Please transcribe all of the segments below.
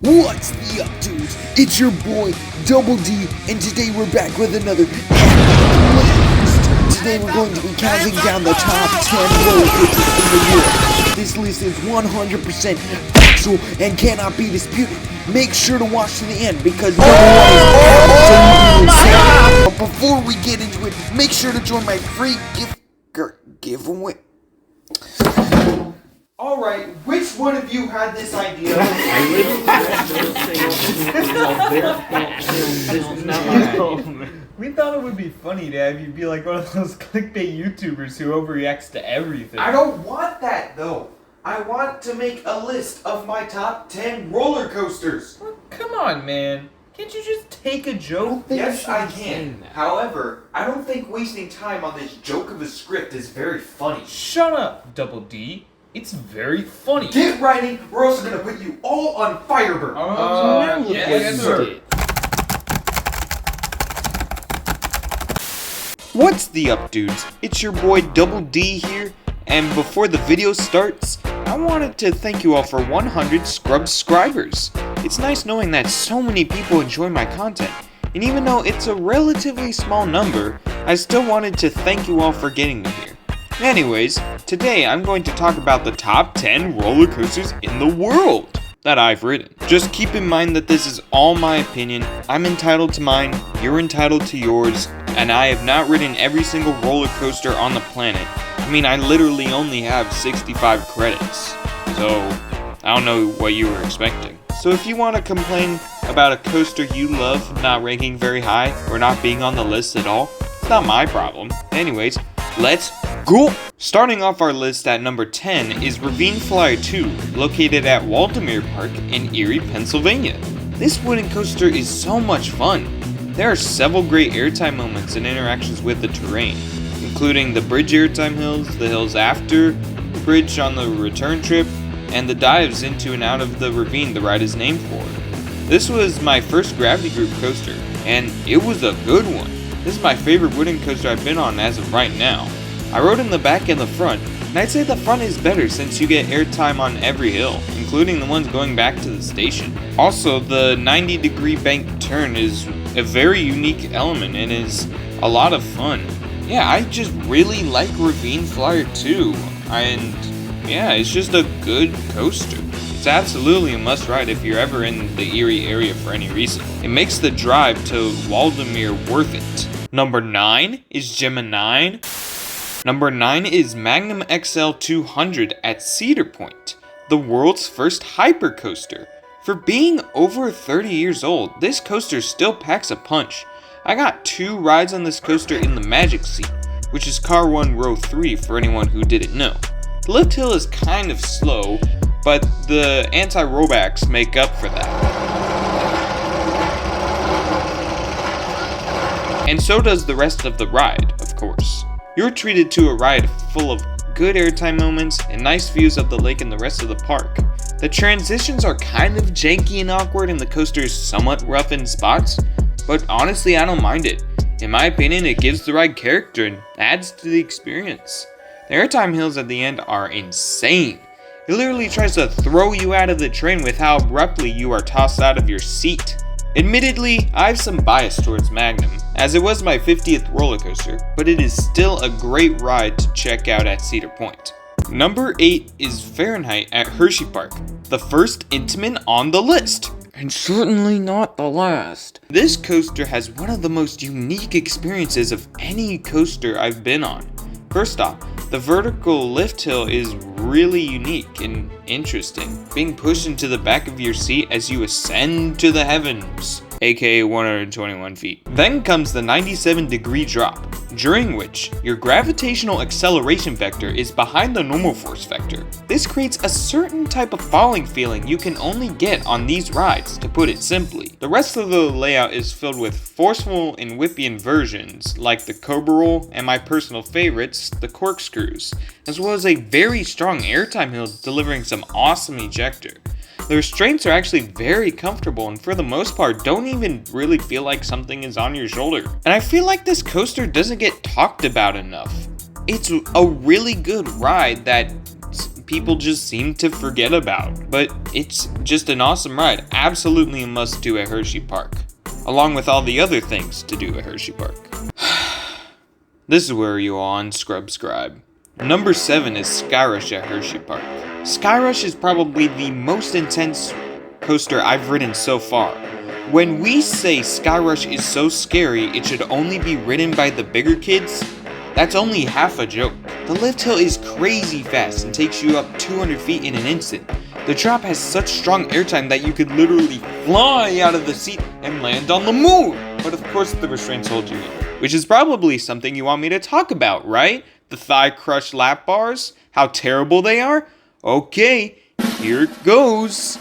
What's the up, dudes? It's your boy, Double D, and today we're back with another epic list. Today we're going to be counting down the top 10 roller coasters in the world. This list is 100% factual and cannot be disputed. Make sure to watch to the end because number one is absolutely insane. But before we get into it, make sure to join my free giveaway. Alright, which one of you had this idea? We thought it would be funny to have you be like one of those clickbait YouTubers who overreacts to everything. I don't want that though. I want to make a list of my top 10 roller coasters. Well, come on, man. Can't you just take a joke? Yes, I can. However, I don't think wasting time on this joke of a script is very funny. Shut up, Double D. It's very funny. Get writing, we're also gonna put you all on Firebird. Yes, sir. What's the up, dudes? It's your boy Double D here, and before the video starts, I wanted to thank you all for 100 scrubscribers. It's nice knowing that so many people enjoy my content, and even though it's a relatively small number, I still wanted to thank you all for getting me here. Anyways, today I'm going to talk about the top 10 roller coasters in the world that I've ridden. Just keep in mind that this is all my opinion. I'm entitled to mine, you're entitled to yours, and I have not ridden every single roller coaster on the planet. I mean, I literally only have 65 credits, so I don't know what you were expecting. So if you want to complain about a coaster you love not ranking very high or not being on the list at all, it's not my problem. Anyways, let's go! Starting off our list at number 10 is Ravine Flyer 2, located at Hersheypark in Erie, Pennsylvania. This wooden coaster is so much fun. There are several great airtime moments and interactions with the terrain, including the bridge airtime hills, the hills after the bridge on the return trip, and the dives into and out of the ravine the ride is named for. This was my first gravity group coaster, and it was a good one. This is my favorite wooden coaster I've been on as of right now. I rode in the back and the front, and I'd say the front is better since you get airtime on every hill, including the ones going back to the station. Also, the 90-degree bank turn is a very unique element and is a lot of fun. Yeah, I just really like Ravine Flyer 2, and yeah, it's just a good coaster. It's absolutely a must ride if you're ever in the Erie area for any reason. It makes the drive to Waldameer worth it. Number 9 is Gemini. Number 9 is Magnum XL 200 at Cedar Point, the world's first hypercoaster. For being over 30 years old, this coaster still packs a punch. I got 2 rides on this coaster in the Magic Seat, which is Car 1 Row 3 for anyone who didn't know. The lift hill is kind of slow, but the anti-rollbacks make up for that. And so does the rest of the ride, of course. You're treated to a ride full of good airtime moments and nice views of the lake and the rest of the park. The transitions are kind of janky and awkward and the coaster is somewhat rough in spots, but honestly I don't mind it. In my opinion, it gives the ride character and adds to the experience. The airtime hills at the end are insane. It literally tries to throw you out of the train with how abruptly you are tossed out of your seat. Admittedly, I have some bias towards Magnum, as it was my 50th roller coaster, but it is still a great ride to check out at Cedar Point. Number 8 is Fahrenheit at Hersheypark, the first Intamin on the list, and certainly not the last. This coaster has one of the most unique experiences of any coaster I've been on. First off, the vertical lift hill is really unique and interesting, being pushed into the back of your seat as you ascend to the heavens, aka 121 feet. Then comes the 97-degree drop, during which your gravitational acceleration vector is behind the normal force vector. This creates a certain type of falling feeling you can only get on these rides, to put it simply. The rest of the layout is filled with forceful and whippy inversions, like the Cobra Roll and my personal favorites, the corkscrews, as well as a very strong airtime hill delivering some awesome ejector. The restraints are actually very comfortable and for the most part don't even really feel like something is on your shoulder. And I feel like this coaster doesn't get talked about enough. It's a really good ride that people just seem to forget about. But it's just an awesome ride, absolutely a must do at Hersheypark, along with all the other things to do at Hersheypark. This is where you all unsubscribe. Number 7 is Skyrush at Hersheypark. Skyrush is probably the most intense coaster I've ridden so far. When we say Skyrush is so scary it should only be ridden by the bigger kids, that's only half a joke. The lift hill is crazy fast and takes you up 200 feet in an instant. The drop has such strong airtime that you could literally fly out of the seat and land on the moon. But of course the restraints hold you in, which is probably something you want me to talk about, right? The thigh crush lap bars, how terrible they are? Okay, here it goes.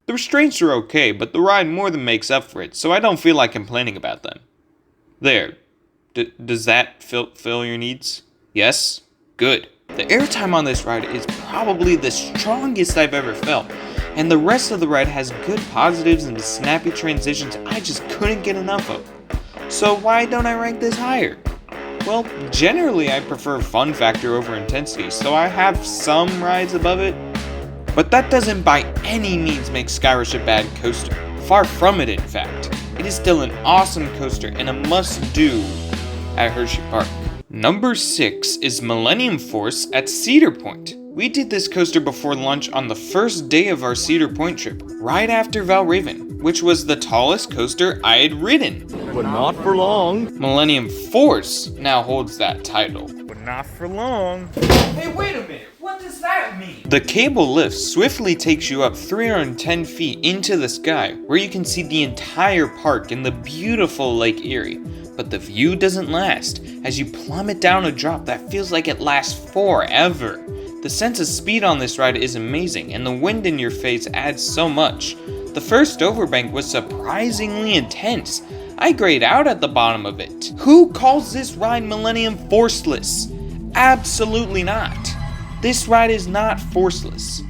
The restraints are okay, but the ride more than makes up for it, so I don't feel like complaining about them. There. Does that fill your needs? Yes? Good. The airtime on this ride is probably the strongest I've ever felt, and the rest of the ride has good positives and snappy transitions I just couldn't get enough of. So why don't I rank this higher? Well, generally I prefer fun factor over intensity, so I have some rides above it. But that doesn't by any means make Skyrush a bad coaster. Far from it, in fact. It is still an awesome coaster and a must-do at Hersheypark. Number 6 is Millennium Force at Cedar Point. We did this coaster before lunch on the first day of our Cedar Point trip, right after Valraven, which was the tallest coaster I had ridden. But not for long. Millennium Force now holds that title. But not for long. Hey, wait a minute. What does that mean? The cable lift swiftly takes you up 310 feet into the sky, where you can see the entire park and the beautiful Lake Erie. But the view doesn't last, as you plummet down a drop that feels like it lasts forever. The sense of speed on this ride is amazing, and the wind in your face adds so much. The first overbank was surprisingly intense. I grayed out at the bottom of it. Who calls this ride Millennium Forceless? Absolutely not. This ride is not forceless.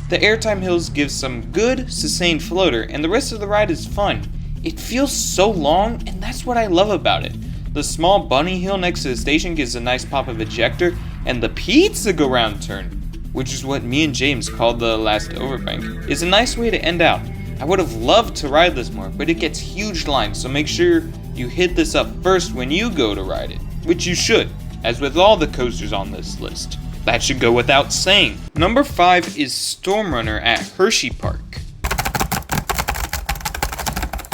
The airtime hills give some good, sustained floater, and the rest of the ride is fun. It feels so long, and that's what I love about it. The small bunny hill next to the station gives a nice pop of ejector, and the pizza go round turn, which is what me and James called the last overbank, is a nice way to end out. I would have loved to ride this more, but it gets huge lines, so make sure you hit this up first when you go to ride it, which you should, as with all the coasters on this list. That should go without saying. Number 5 is Stormrunner at Hersheypark.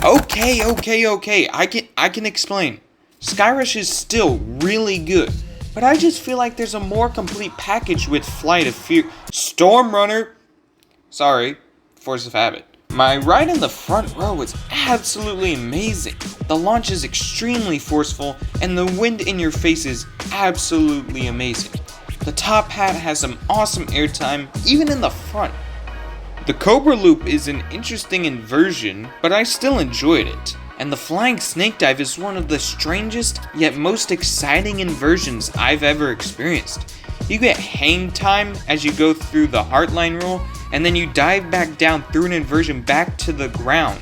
Okay, I can explain. Skyrush is still really good, but I just feel like there's a more complete package with Flight of Fear. Stormrunner! Sorry, force of habit. My ride in the front row was absolutely amazing. The launch is extremely forceful, and the wind in your face is absolutely amazing. The top hat has some awesome airtime, even in the front. The Cobra Loop is an interesting inversion, but I still enjoyed it. And the Flying Snake Dive is one of the strangest, yet most exciting inversions I've ever experienced. You get hang time as you go through the Heartline roll, and then you dive back down through an inversion back to the ground.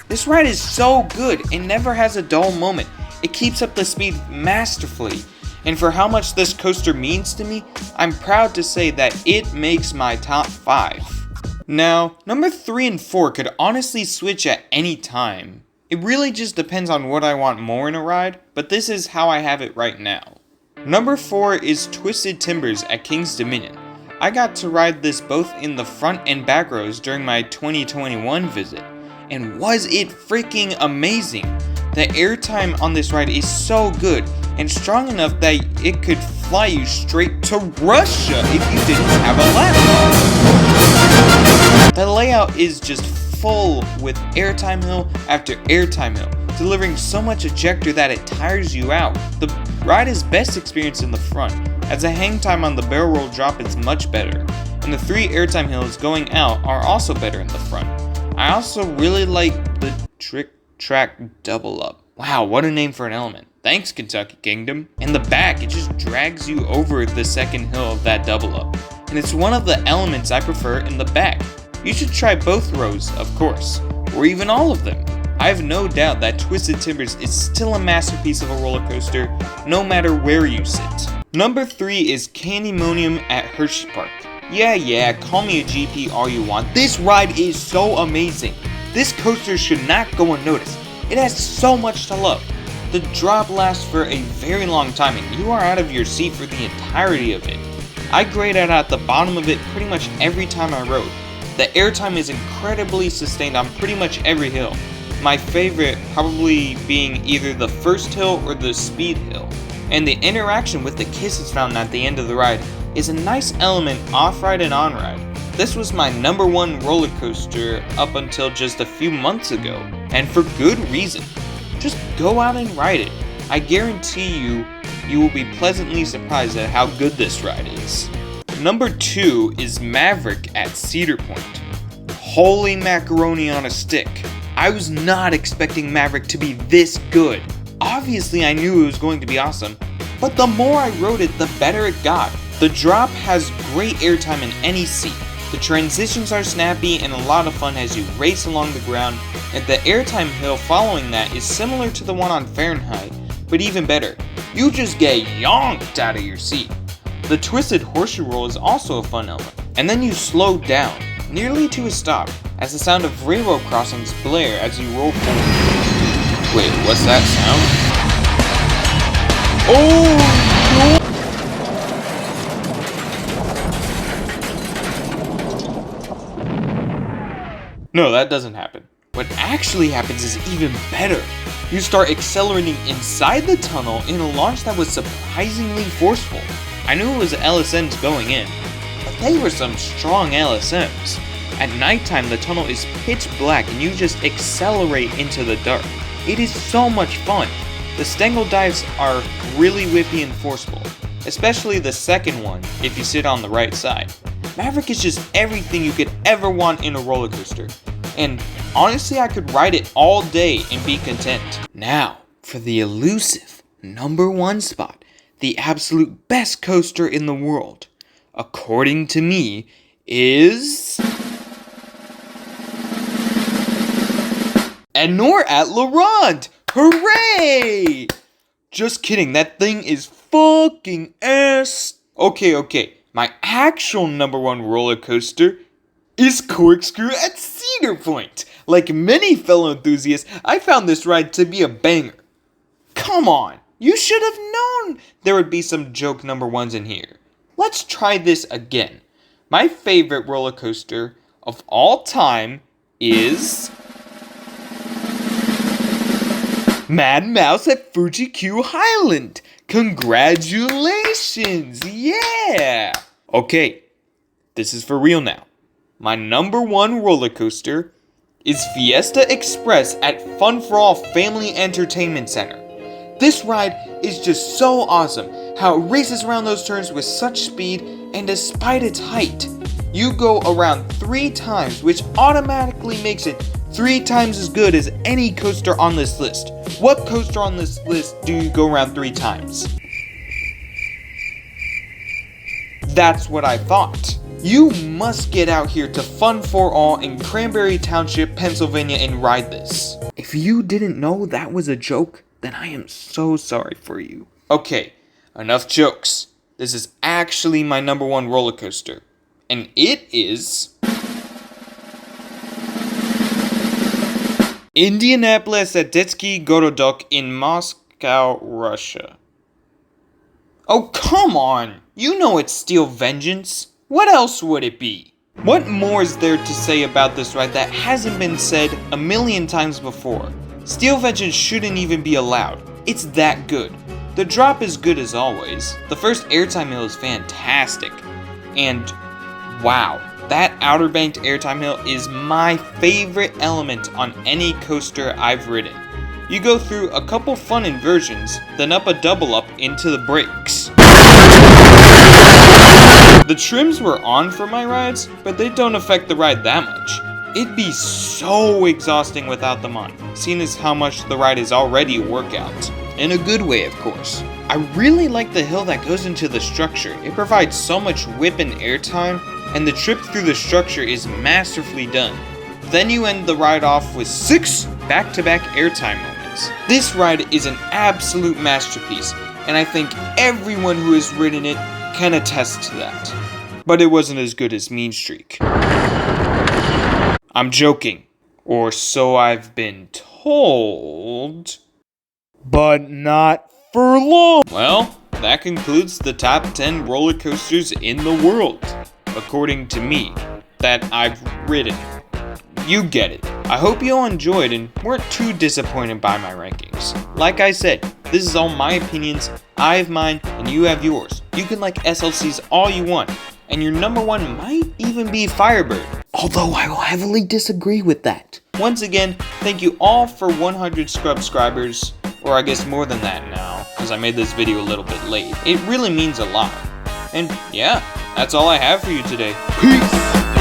This ride is so good, it never has a dull moment. It keeps up the speed masterfully. And for how much this coaster means to me, I'm proud to say that it makes my top 5. Now, number 3 and 4 could honestly switch at any time. It really just depends on what I want more in a ride, but this is how I have it right now. Number 4 is Twisted Timbers at King's Dominion. I got to ride this both in the front and back rows during my 2021 visit, and was it freaking amazing! The airtime on this ride is so good, and strong enough that it could fly you straight to Russia if you didn't have a laptop. The layout is just full with airtime hill after airtime hill, delivering so much ejector that it tires you out. The ride is best experienced in the front, as the hang time on the barrel roll drop is much better, and the 3 airtime hills going out are also better in the front. I also really like the Trick Track Double Up. Wow, what a name for an element. Thanks, Kentucky Kingdom. In the back, it just drags you over the second hill of that double up, and it's one of the elements I prefer in the back. You should try both rows, of course, or even all of them. I have no doubt that Twisted Timbers is still a masterpiece of a roller coaster, no matter where you sit. Number 3 is Candymonium at Hersheypark. Yeah, call me a GP all you want. This ride is so amazing. This coaster should not go unnoticed. It has so much to love. The drop lasts for a very long time and you are out of your seat for the entirety of it. I graded at the bottom of it pretty much every time I rode. The airtime is incredibly sustained on pretty much every hill. My favorite probably being either the first hill or the speed hill. And the interaction with the kisses fountain at the end of the ride is a nice element off-ride and on-ride. This was my number 1 roller coaster up until just a few months ago, and for good reason. Just go out and ride it. I guarantee you will be pleasantly surprised at how good this ride is. Number 2 is Maverick at Cedar Point. Holy macaroni on a stick. I was not expecting Maverick to be this good. Obviously I knew it was going to be awesome, but the more I rode it, the better it got. The drop has great airtime in any seat. The transitions are snappy and a lot of fun as you race along the ground, and the airtime hill following that is similar to the one on Fahrenheit, but even better. You just get yonked out of your seat. The twisted horseshoe roll is also a fun element, and then you slow down, nearly to a stop, as the sound of railroad crossings blare as you roll forward. Wait, what's that sound? Oh no! No, that doesn't happen. What actually happens is even better. You start accelerating inside the tunnel in a launch that was surprisingly forceful. I knew it was LSMs going in, but they were some strong LSMs. At nighttime, the tunnel is pitch black and you just accelerate into the dark. It is so much fun. The Stangle dives are really whippy and forceful, especially the second one if you sit on the right side. Maverick is just everything you could ever want in a roller coaster, and honestly I could ride it all day and be content. Now, for the elusive number 1 spot, the absolute best coaster in the world, according to me, is Anor at Laurent! Hooray! Just kidding, that thing is fucking ass. Okay. My actual number 1 roller coaster is Corkscrew at Cedar Point. Like many fellow enthusiasts, I found this ride to be a banger. Come on, you should have known there would be some joke number 1s in here. Let's try this again. My favorite roller coaster of all time is Mad Mouse at Fuji-Q Highland. Congratulations, yeah! Okay, this is for real now. My number 1 roller coaster is Fiesta Express at Fun for All Family Entertainment Center. This ride is just so awesome, how it races around those turns with such speed, and despite its height, you go around 3 times, which automatically makes it 3 times as good as any coaster on this list. What coaster on this list do you go around 3 times? That's what I thought. You must get out here to Fun for All in Cranberry Township, Pennsylvania and ride this. If you didn't know that was a joke, then I am so sorry for you. Okay, enough jokes. This is actually my number 1 roller coaster. And it is Indianapolis at Detski Gorodok in Moscow, Russia. Oh, come on! You know it's Steel Vengeance. What else would it be? What more is there to say about this ride that hasn't been said a million times before? Steel Vengeance shouldn't even be allowed. It's that good. The drop is good as always. The first airtime hill is fantastic. And wow, that Outer Banked airtime hill is my favorite element on any coaster I've ridden. You go through a couple fun inversions, then up a double up into the brakes. The trims were on for my rides, but they don't affect the ride that much. It'd be so exhausting without them on, seeing as how much the ride is already a workout. In a good way, of course. I really like the hill that goes into the structure. It provides so much whip and airtime, and the trip through the structure is masterfully done. Then you end the ride off with 6 back-to-back airtime moments. This ride is an absolute masterpiece, and I think everyone who has ridden it can attest to that. But it wasn't as good as Mean Streak. I'm joking, or so I've been told. But not for long. Well, that concludes the top 10 roller coasters in the world, according to me, that I've ridden. You get it. I hope you all enjoyed and weren't too disappointed by my rankings. Like I said, this is all my opinions, I have mine, and you have yours. You can like SLCs all you want, and your number one might even be Firebird, although I will heavily disagree with that. Once again, thank you all for 100 scrubscribers, or I guess more than that now, because I made this video a little bit late. It really means a lot. And yeah, that's all I have for you today. Peace!